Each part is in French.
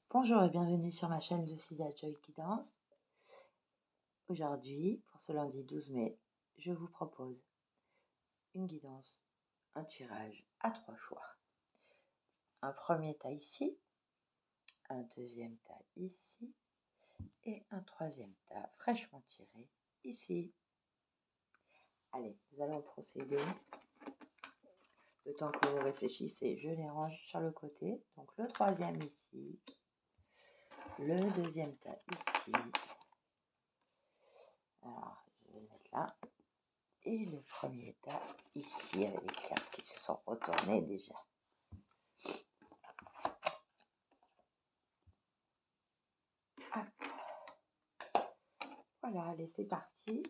Bonjour et bienvenue sur ma chaîne Lucida Joy Guidance. Aujourd'hui, pour ce lundi 12 mai, je vous propose une guidance, un tirage à 3 choix. Un premier tas ici, un deuxième tas ici et un troisième tas fraîchement tiré ici. Allez, nous allons procéder. Le temps que vous réfléchissez, je les range sur le côté. Donc le troisième ici, le deuxième tas ici. Alors, je vais le mettre là. Et le premier tas ici avec les cartes qui se sont retournées déjà. Voilà, allez, c'est parti.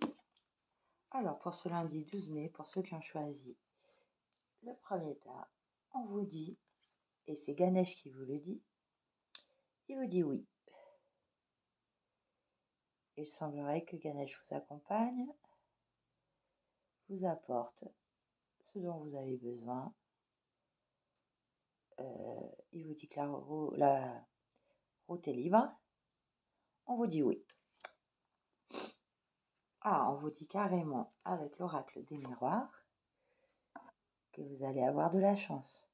Alors, pour ce lundi 12 mai, pour ceux qui ont choisi le premier tas, on vous dit, et c'est Ganesh qui vous le dit, il vous dit oui. Il semblerait que Ganesh vous accompagne, vous apporte ce dont vous avez besoin. Il vous dit que la route est libre. On vous dit oui. Ah, on vous dit carrément avec l'oracle des miroirs que vous allez avoir de la chance.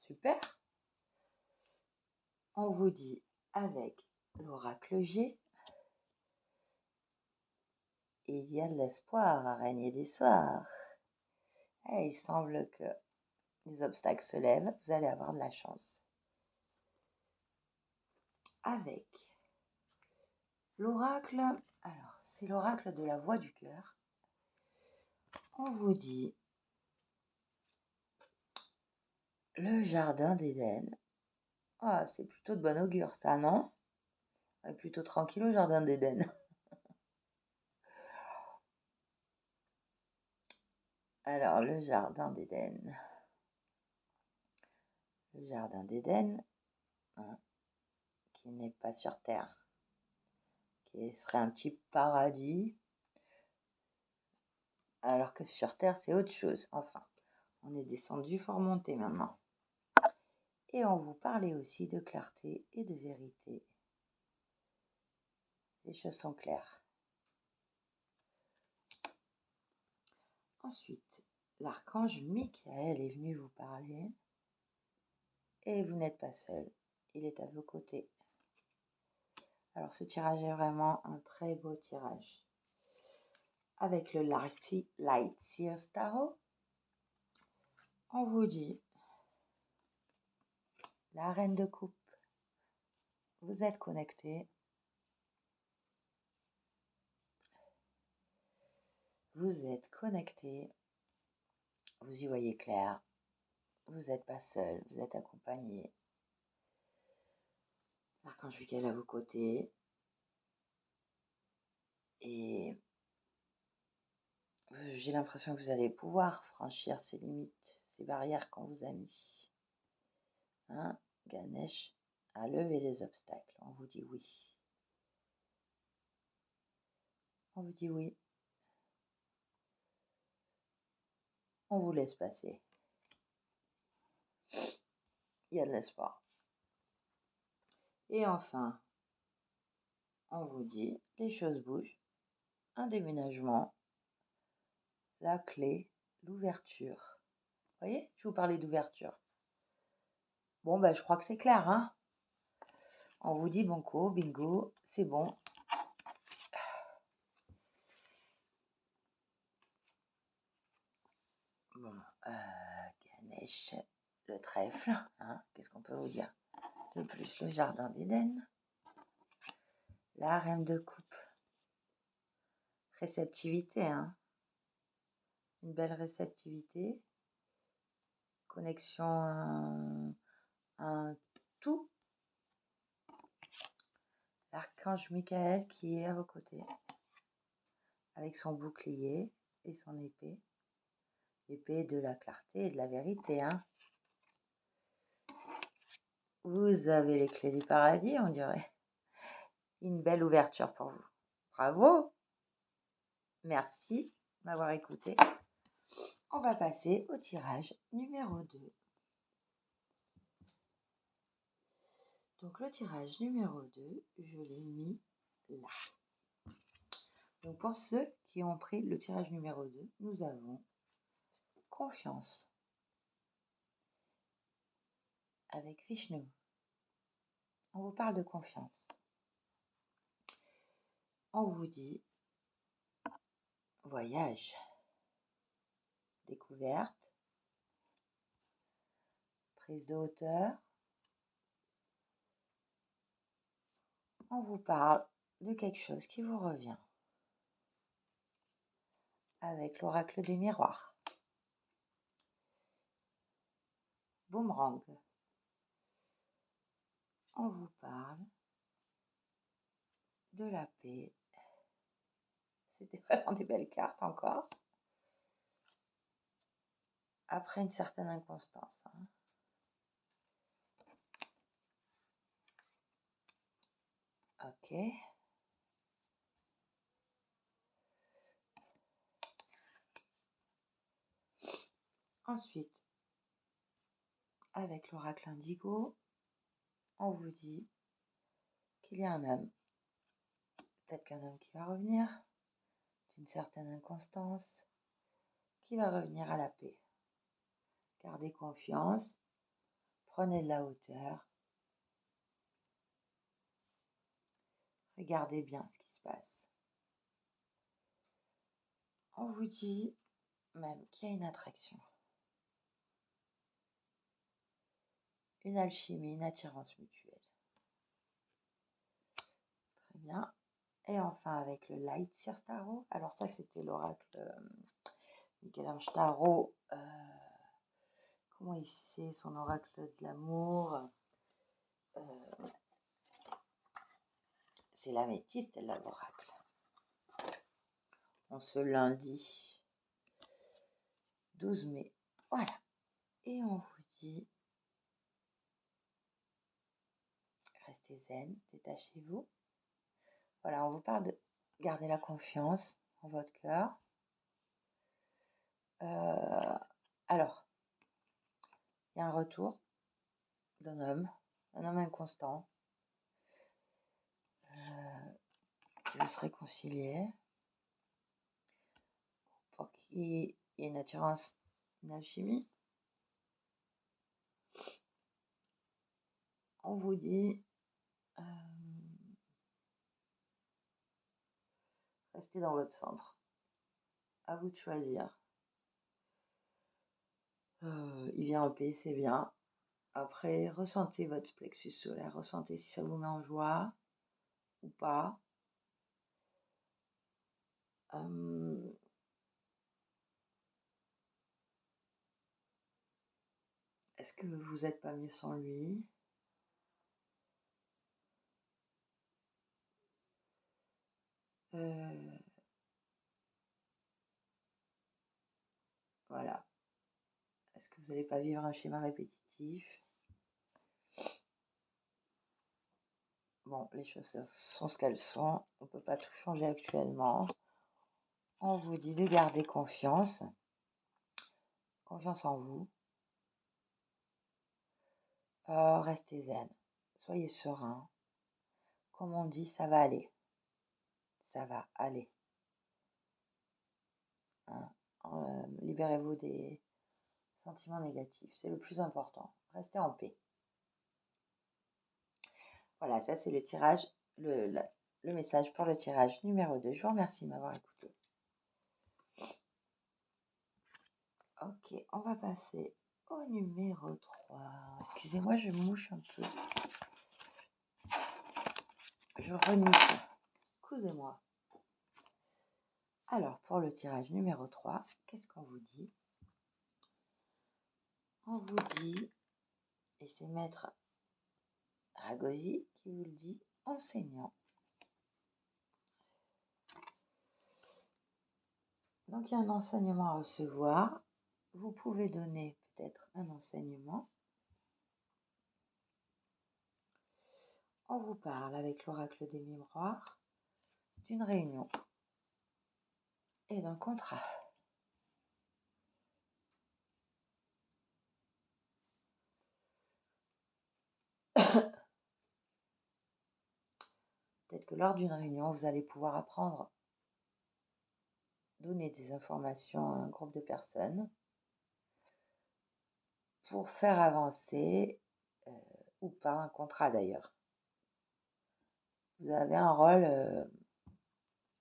Super. On vous dit avec l'oracle G, il y a de l'espoir à régner des soirs. Et il semble que les obstacles se lèvent, vous allez avoir de la chance. Avec l'oracle, alors c'est l'oracle de la voix du cœur. On vous dit le jardin d'Éden. Ah, c'est plutôt de bon augure ça, non? Plutôt tranquille au jardin d'Éden. Alors, le jardin d'Éden. Le jardin d'Éden, hein, qui n'est pas sur Terre, qui serait un petit paradis, alors que sur Terre, c'est autre chose. Enfin, on est descendu, il faut remonter maintenant. Et on vous parlait aussi de clarté et de vérité. Les choses sont claires. Ensuite, l'archange Michael est venu vous parler. Et vous n'êtes pas seul, il est à vos côtés. Alors ce tirage est vraiment un très beau tirage. Avec le Light Seers Tarot, on vous dit la reine de coupe. Vous êtes connecté. Vous êtes connecté. Vous y voyez clair. Vous n'êtes pas seul, vous êtes accompagné. L'archange Michael à vos côtés. Et j'ai l'impression que vous allez pouvoir franchir ces limites, ces barrières qu'on vous a mis. Hein, Ganesh a levé les obstacles. On vous dit oui. On vous dit oui. On vous laisse passer. Il y a de l'espoir. Et enfin, on vous dit, les choses bougent. Un déménagement, la clé, l'ouverture. Vous voyez, je vous parlais d'ouverture. Bon, ben, je crois que c'est clair, hein. On vous dit banco, bingo, c'est bon. Bon, Ganesh, le trèfle, hein, qu'est-ce qu'on peut vous dire de plus? Le jardin d'Éden, la reine de coupe, réceptivité, hein, une belle réceptivité, connexion, un tout. L'archange Michael qui est à vos côtés, avec son bouclier et son épée, l'épée de la clarté et de la vérité, hein. Vous avez les clés du paradis, on dirait. Une belle ouverture pour vous. Bravo. Merci de m'avoir écouté. On va passer au tirage numéro 2. Donc le tirage numéro 2, je l'ai mis là. Donc pour ceux qui ont pris le tirage numéro 2, nous avons confiance avec Vishnu. On vous parle de confiance. On vous dit voyage, découverte, prise de hauteur. On vous parle de quelque chose qui vous revient avec l'oracle des miroirs. Boomerang. On vous parle de la paix. C'était vraiment des belles cartes encore. Après une certaine inconstance. Ok. Ensuite, avec l'oracle indigo, on vous dit qu'il y a un homme. Peut-être qu'un homme qui va revenir d'une certaine inconstance, qui va revenir à la paix. Gardez confiance, prenez de la hauteur, regardez bien ce qui se passe. On vous dit même qu'il y a une attraction, une alchimie, une attirance mutuelle. Très bien. Et enfin avec le Light Seer Tarot. Alors ça c'était l'oracle Michel-Ange Tarot. Comment il sait son oracle de l'amour. C'est l'améthyste, l'oracle. On se lundi 12 mai. Voilà. Et on vous dit, restez zen, détachez-vous. Voilà, on vous parle de garder la confiance en votre cœur. Alors, il y a un retour d'un homme inconstant, qui veut se réconcilier, pour qu'il y ait une attirance, une alchimie. On vous dit, restez dans votre centre. À vous de choisir. Il vient en paix, c'est bien. Après, ressentez votre plexus solaire, ressentez si ça vous met en joie ou pas. Est-ce que vous n'êtes pas mieux sans lui? Voilà. Est-ce que vous n'allez pas vivre un schéma répétitif? Bon, les choses sont ce qu'elles sont. On ne peut pas tout changer actuellement. On vous dit de garder confiance. Confiance en vous. Restez zen. Soyez serein. Comme on dit, ça va aller. Ça va aller. Hein? Libérez-vous des sentiments négatifs. C'est le plus important. Restez en paix. Voilà, ça c'est le tirage, le message pour le tirage numéro 2. Je vous remercie de m'avoir écouté. Ok, on va passer au numéro 3. Excusez-moi, je mouche un peu. Je renifle. Excusez-moi. Alors, pour le tirage numéro 3, qu'est-ce qu'on vous dit? On vous dit, et c'est Maître Ragosi qui vous le dit, enseignant. Donc, il y a un enseignement à recevoir. Vous pouvez donner peut-être un enseignement. On vous parle avec l'oracle des miroirs d'une réunion et d'un contrat. que lors d'une réunion, vous allez pouvoir apprendre, donner des informations à un groupe de personnes pour faire avancer, ou pas, un contrat d'ailleurs. Vous avez un rôle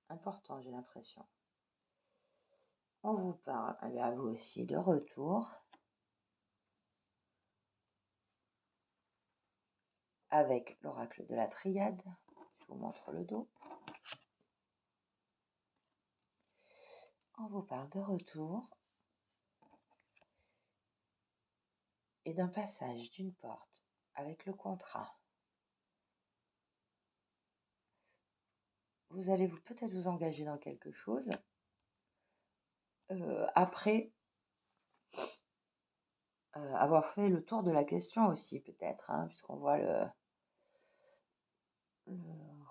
important, j'ai l'impression. On vous parle, à vous aussi, de retour avec l'oracle de la triade. Je vous montre le dos. On vous parle de retour et d'un passage d'une porte avec le contrat. Vous allez peut-être vous engager dans quelque chose après avoir fait le tour de la question aussi, peut-être, hein, puisqu'on voit le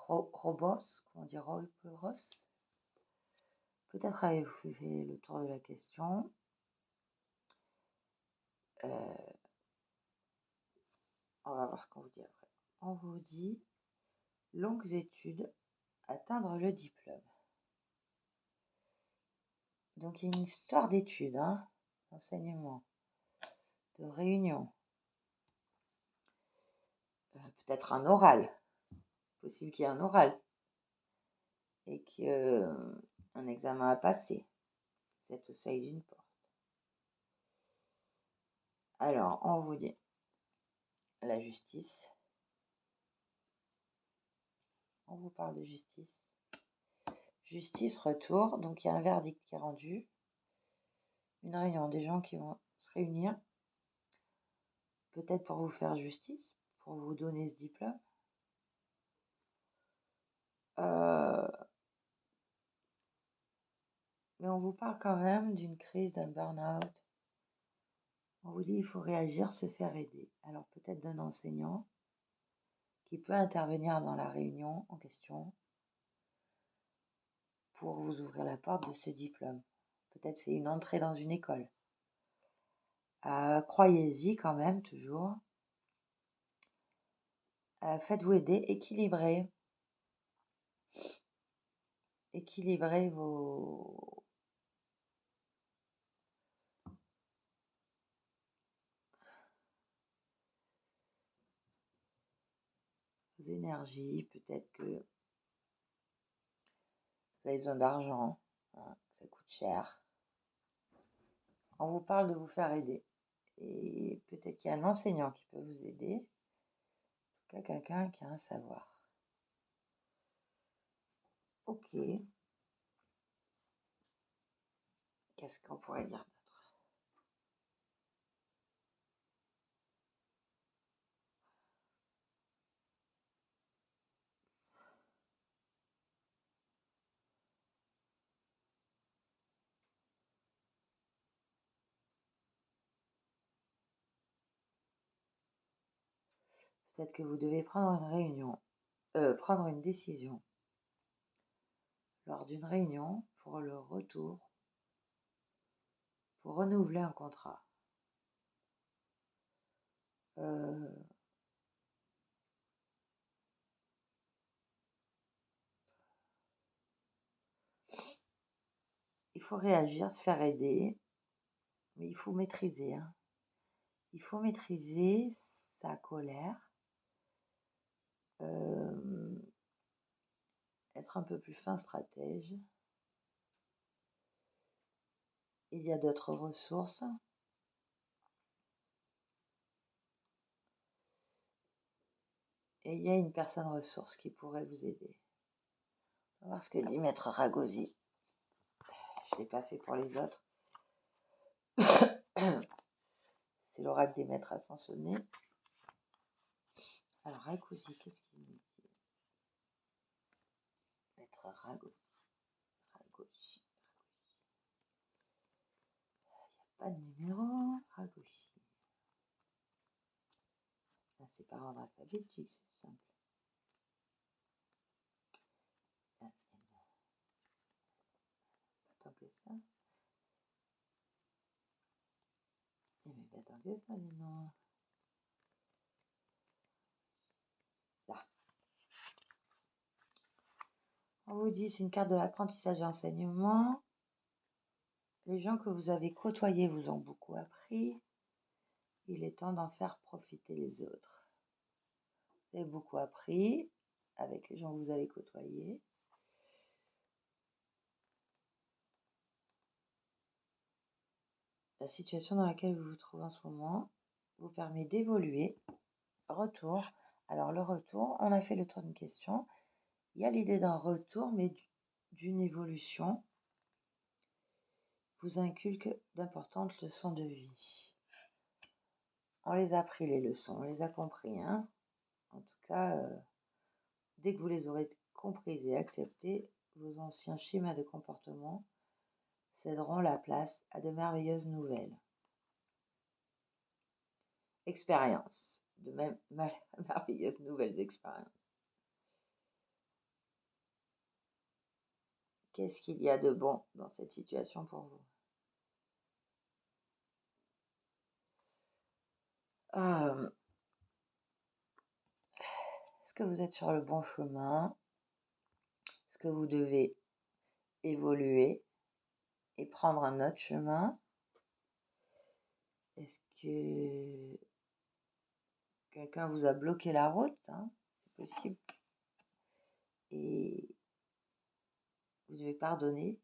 Robos, comment dire, Roboros. Peut-être avez-vous fait le tour de la question. On va voir ce qu'on vous dit après. On vous dit longues études, atteindre le diplôme. Donc il y a une histoire d'études, hein, d'enseignement, de réunion, peut-être un oral, possible qu'il y ait un oral et qu'un examen à passer. Vous êtes au seuil d'une porte. Alors, on vous dit la justice. On vous parle de justice. Justice, retour. Donc, il y a un verdict qui est rendu. Une réunion, des gens qui vont se réunir. Peut-être pour vous faire justice, pour vous donner ce diplôme. Mais on vous parle quand même d'une crise, d'un burn-out. On vous dit il faut réagir, se faire aider. Alors peut-être d'un enseignant qui peut intervenir dans la réunion en question pour vous ouvrir la porte de ce diplôme. Peut-être c'est une entrée dans une école. Croyez-y quand même, toujours. Faites-vous aider, équilibrez vos énergies. Peut-être que vous avez besoin d'argent, hein, ça coûte cher. On vous parle de vous faire aider. Et peut-être qu'il y a un enseignant qui peut vous aider. En tout cas, quelqu'un qui a un savoir. Ok. Qu'est-ce qu'on pourrait dire d'autre? Peut-être que vous devez prendre prendre une décision lors d'une réunion pour le retour, pour renouveler un contrat. Il faut réagir, se faire aider, mais il faut maîtriser. Hein. Il faut maîtriser sa colère, être un peu plus fin stratège. Il y a d'autres ressources. Et il y a une personne ressource qui pourrait vous aider. On va voir ce que dit Maître Ragosi. Je ne l'ai pas fait pour les autres. C'est l'oracle des maîtres ascensionnés. Alors, Ragosi, qu'est-ce qu'il nous dit? Maître Ragosi. Pas de numéro. Ragosi. Là, c'est par ordre alphabétique, c'est simple. Ah, pas tant que ça. Mais pas tant que ça, les noms. Là. On vous dit, c'est une carte de l'apprentissage et enseignement. Les gens que vous avez côtoyés vous ont beaucoup appris. Il est temps d'en faire profiter les autres. Vous avez beaucoup appris avec les gens que vous avez côtoyés. La situation dans laquelle vous vous trouvez en ce moment vous permet d'évoluer. Retour. Alors le retour, on a fait le tour d'une question. Il y a l'idée d'un retour, mais d'une évolution. Vous inculque d'importantes leçons de vie. On les a appris les leçons, on les a compris. Hein, en tout cas, dès que vous les aurez comprises et acceptées, vos anciens schémas de comportement céderont la place à de merveilleuses nouvelles expériences, de même merveilleuses nouvelles expériences. Qu'est-ce qu'il y a de bon dans cette situation pour vous? Est-ce que vous êtes sur le bon chemin? Est-ce que vous devez évoluer et prendre un autre chemin? Est-ce que quelqu'un vous a bloqué la route? C'est possible. Et vous devez pardonner.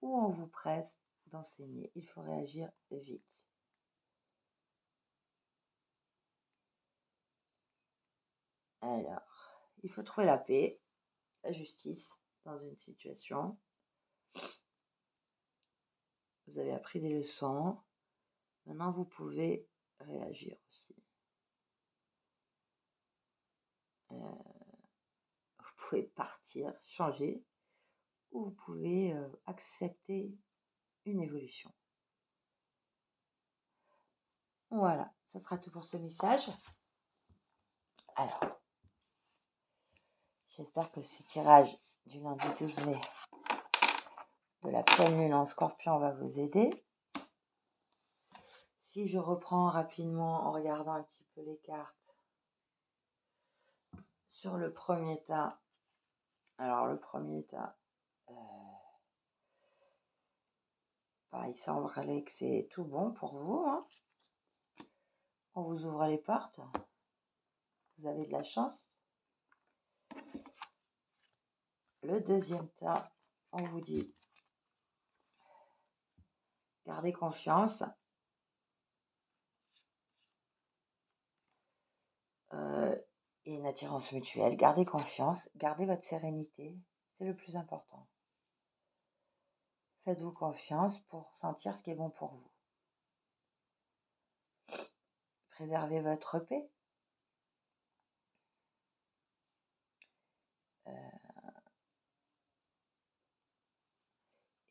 Ou on vous presse d'enseigner. Il faut réagir vite. Alors, il faut trouver la paix, la justice dans une situation. Vous avez appris des leçons. Maintenant, vous pouvez réagir aussi. Vous pouvez partir, changer, ou vous pouvez accepter une évolution. Voilà, ça sera tout pour ce message. Alors, j'espère que ce tirage du lundi 12 mai de la pleine lune en Scorpion va vous aider. Si je reprends rapidement en regardant un petit peu les cartes sur le premier tas. Alors le premier tas, il semblerait que c'est tout bon pour vous. Hein. On vous ouvre les portes. Vous avez de la chance. Le deuxième tas, on vous dit gardez confiance. Et une attirance mutuelle. Gardez confiance, gardez votre sérénité. C'est le plus important. Faites-vous confiance pour sentir ce qui est bon pour vous. Préservez votre paix.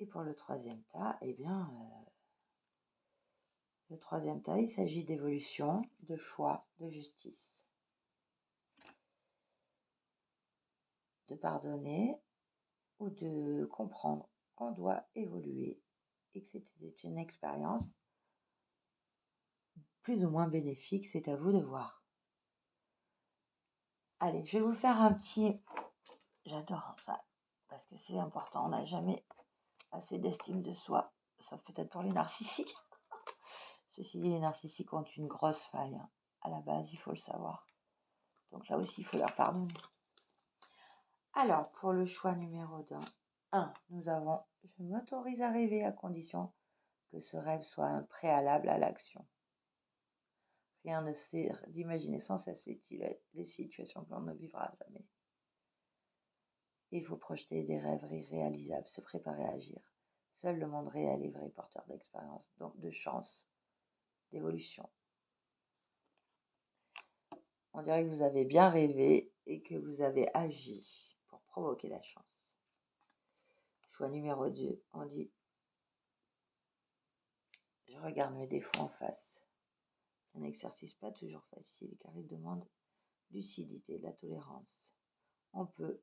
Et pour le troisième tas, le troisième tas, il s'agit d'évolution, de choix, de justice. De pardonner ou de comprendre qu'on doit évoluer et que c'était une expérience plus ou moins bénéfique, c'est à vous de voir. Allez, je vais vous faire un petit... J'adore ça, parce que c'est important, on n'a jamais assez d'estime de soi, sauf peut-être pour les narcissiques. Ceci dit, les narcissiques ont une grosse faille. À la base, il faut le savoir. Donc là aussi, il faut leur pardonner. Alors, pour le choix numéro 1, nous avons « Je m'autorise à rêver à condition que ce rêve soit un préalable à l'action. Rien ne sert d'imaginer sans cesse les situations que l'on ne vivra jamais. Il faut projeter des rêveries réalisables, se préparer à agir. Seul le monde réel est vrai porteur d'expérience, donc de chance, d'évolution. » On dirait que vous avez bien rêvé et que vous avez agi pour provoquer la chance. Choix numéro 2, on dit « Je regarde mes défauts en face. » Un exercice pas toujours facile car il demande lucidité, de la tolérance. On peut,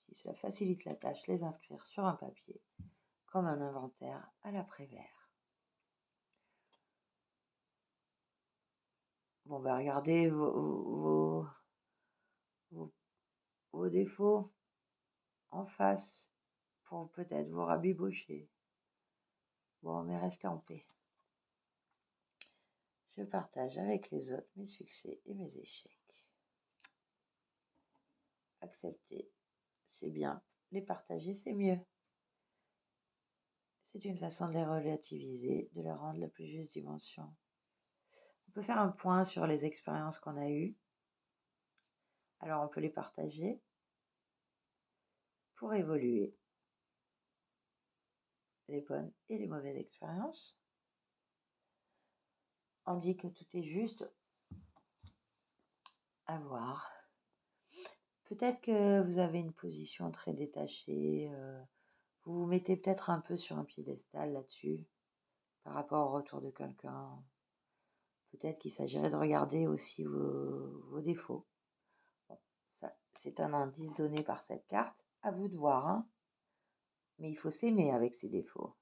si cela facilite la tâche, les inscrire sur un papier, comme un inventaire à l'après-vert. Bon, regardez vos vos défauts en face pour peut-être vous rabibocher. Bon, mais restez en paix. Je partage avec les autres mes succès et mes échecs. Accepter, c'est bien. Les partager, c'est mieux. C'est une façon de les relativiser, de leur rendre la plus juste dimension. On peut faire un point sur les expériences qu'on a eues. Alors on peut les partager pour évoluer. Les bonnes et les mauvaises expériences. On dit que tout est juste à voir. Peut-être que vous avez une position très détachée. Vous vous mettez peut-être un peu sur un piédestal là-dessus par rapport au retour de quelqu'un. Peut-être qu'il s'agirait de regarder aussi vos défauts. Bon, ça, c'est un indice donné par cette carte. À vous de voir, hein. Mais il faut s'aimer avec ses défauts.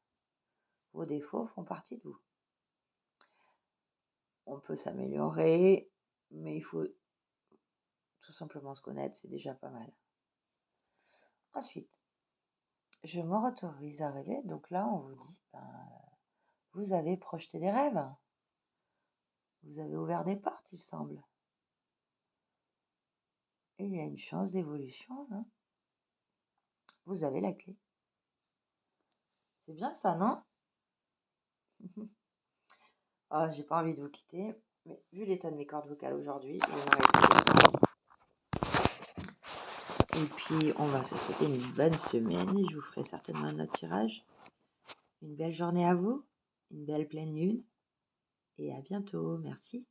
Vos défauts font partie de vous. On peut s'améliorer, mais il faut tout simplement se connaître, c'est déjà pas mal. Ensuite, je me autorise à rêver. Donc là, on vous dit, vous avez projeté des rêves. Vous avez ouvert des portes, il semble. Et il y a une chance d'évolution, hein. Vous avez la clé. C'est bien ça, non? Ah, j'ai pas envie de vous quitter, mais vu l'état de mes cordes vocales aujourd'hui, je vais m'arrêter. Et puis, on va se souhaiter une bonne semaine et je vous ferai certainement un autre tirage. Une belle journée à vous, une belle pleine lune et à bientôt. Merci.